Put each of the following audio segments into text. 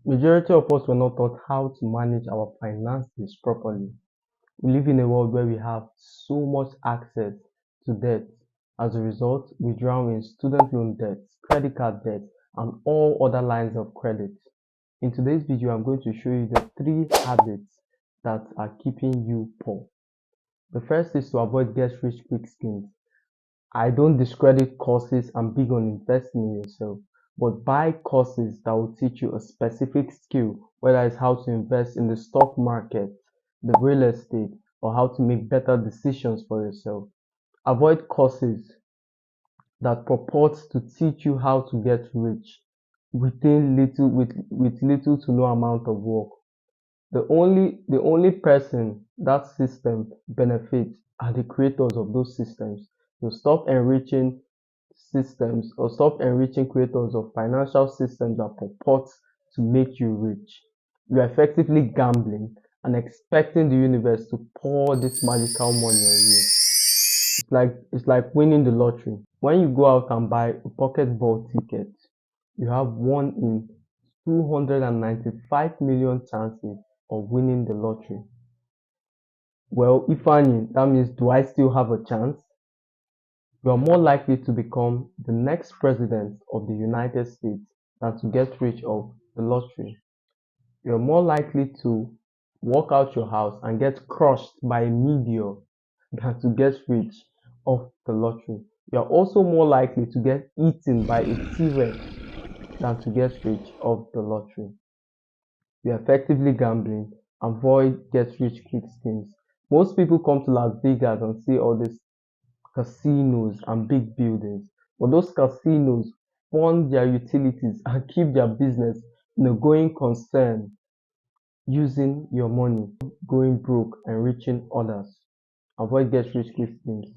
Majority of us were not taught how to manage our finances properly. We live in a world where we have so much access to debt. As a result, we drown in student loan debts, credit card debt, and all other lines of credit. In today's video, I'm going to show you the three habits that are keeping you poor. The first is to avoid get rich quick schemes. I don't discredit courses. I'm big on investing in yourself. But buy courses that will teach you a specific skill, whether it's how to invest in the stock market, the real estate, or how to make better decisions for yourself. Avoid courses that purport to teach you how to get rich with little to no amount of work. The only person that system benefits are the creators of those systems. So stop enriching systems or stop enriching creators of financial systems that purport to make you rich. You are effectively gambling and expecting the universe to pour this magical money on you. It's like winning the lottery. When you go out and buy a pocket ball ticket, you have 1 in 295 million chances of winning the lottery. Well, Ifani, that means do I still have a chance? You are more likely to become the next president of the United States than to get rich of the lottery. You are more likely to walk out your house and get crushed by a meteor than to get rich of the lottery. You are also more likely to get eaten by a T-Rex than to get rich of the lottery. You are effectively gambling. Avoid get rich quick schemes. Most people come to Las Vegas and see all these casinos and big buildings, but those casinos fund their utilities and keep their business in a going concern using your money, going broke, and reaching others. Avoid get rich quick schemes.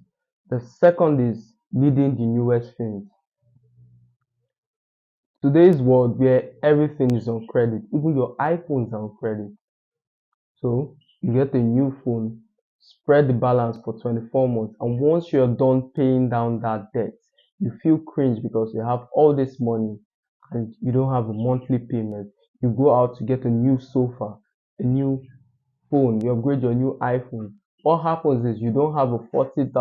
The second is leading the newest things. Today's world where everything is on credit, even your iPhones are on credit. So you get a new phone, spread the balance for 24 months, and once you're done paying down that debt, you feel cringe because you have all this money and you don't have a monthly payment. You go out to get a new sofa, a new phone, you upgrade your new iPhone. What happens is you don't have a $40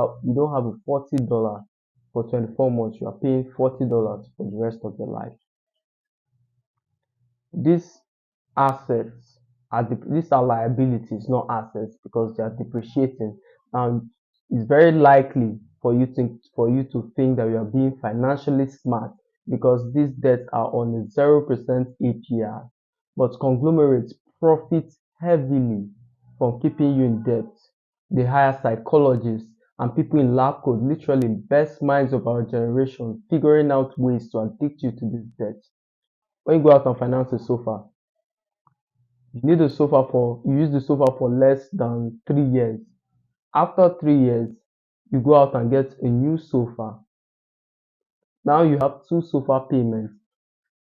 for 24 months. You are paying $40 for the rest of your life. These these are liabilities, not assets, because they are depreciating, and it's very likely for you to think that you are being financially smart because these debts are on a 0% APR. But conglomerates profit heavily from keeping you in debt. They hire psychologists and people in lab code, literally best minds of our generation, figuring out ways to addict you to this debt. When you go out and finance a sofa, you use the sofa for less than 3 years. After 3 years, you go out and get a new sofa. Now you have two sofa payments.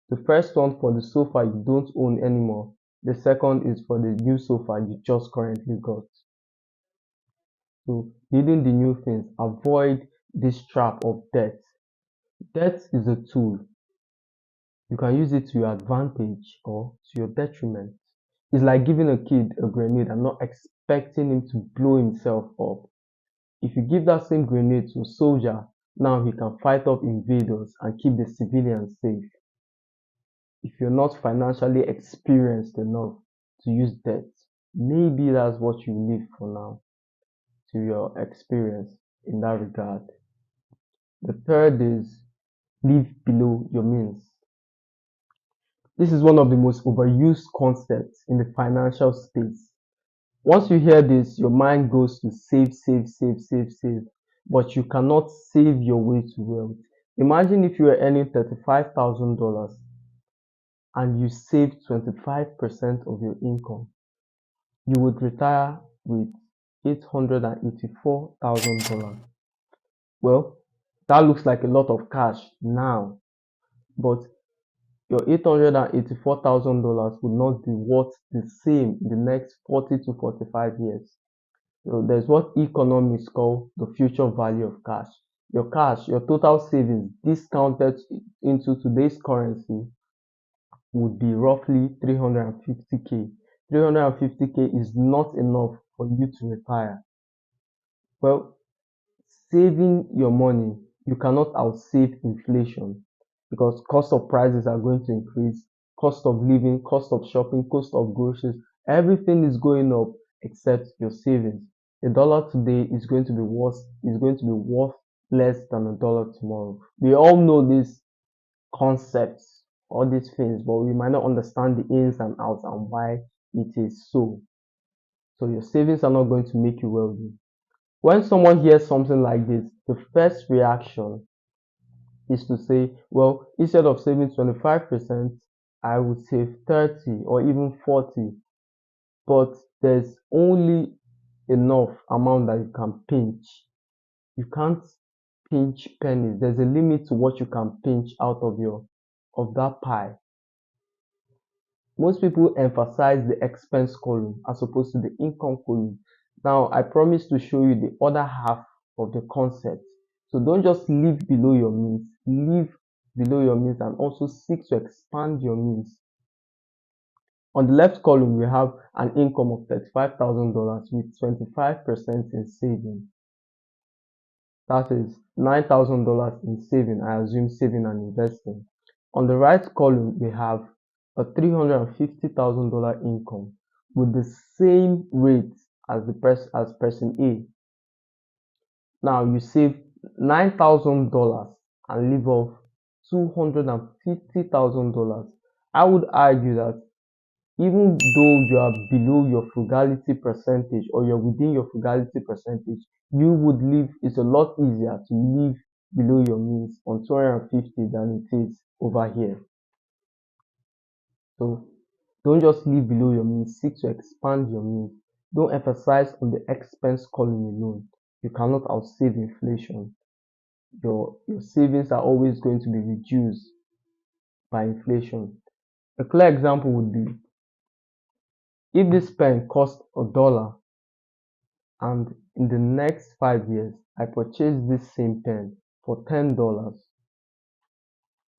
The first one for the sofa you don't own anymore. The second is for the new sofa you just currently got. So building the new things, avoid this trap of debt. Debt is a tool. You can use it to your advantage or to your detriment. It's like giving a kid a grenade and not expecting him to blow himself up. If you give that same grenade to a soldier, now he can fight off invaders and keep the civilians safe. If you're not financially experienced enough to use debt, maybe that's what you leave for now to your experience in that regard. The third is live below your means. This is one of the most overused concepts in the financial space. Once you hear this, your mind goes to save, save, save, save, save, but you cannot save your way to wealth. Imagine if you were earning $35,000 and you saved 25% of your income, you would retire with $884,000. Well, that looks like a lot of cash now, but your $884,000 would not be worth the same in the next 40 to 45 years. So there's what economists call the future value of cash. Your cash, your total savings discounted into today's currency would be roughly 350k. 350k is not enough for you to retire. Well, saving your money, you cannot outsave inflation because cost of prices are going to increase, cost of living, cost of shopping, cost of groceries, everything is going up except your savings. A dollar today is going to be worth less than a dollar tomorrow. We all know these concepts, all these things, but we might not understand the ins and outs and why it is so. So your savings are not going to make you wealthy. When someone hears something like this, the first reaction is to say, well, instead of saving 25%, I would save 30 or even 40. But there's only enough amount that you can pinch. You can't pinch pennies. There's a limit to what you can pinch out of that pie. Most people emphasize the expense column as opposed to the income column. Now, I promise to show you the other half of the concept. So don't just live below your means, live below your means and also seek to expand your means. On the left column, we have an income of $35,000 with 25% in saving. That is $9,000 in saving, I assume saving and investing. On the right column, we have a $350,000 income with the same rate as person A. Now you save $9,000 and leave off $250,000. I would argue that even though you are below your frugality percentage or you're within your frugality percentage, you would live, it's a lot easier to live below your means on 250 than it is over here. So don't just live below your means, seek to expand your means. Don't emphasize on the expense column alone. You cannot outsave inflation. Your savings are always going to be reduced by inflation. A clear example would be if this pen costs $1 and in the next 5 years I purchase this same pen for $10.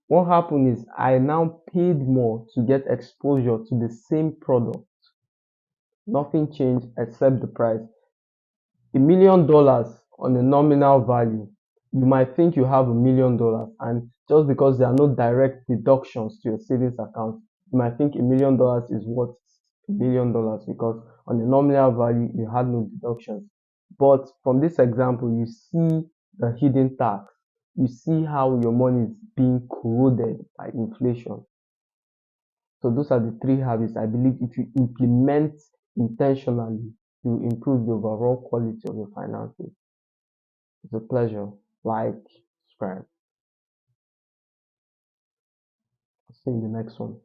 What happened is I now paid more to get exposure to the same product. Nothing changed except the price. $1 million on a nominal value. You might think you have $1 million, and just because there are no direct deductions to your savings account, you might think $1 million is worth $1 million because on the nominal value you had no deductions. But from this example, you see the hidden tax. You see how your money is being corroded by inflation. So those are the 3 habits I believe if you implement intentionally, you will improve the overall quality of your finances. It's a pleasure. Like, subscribe. I'll see you in the next one.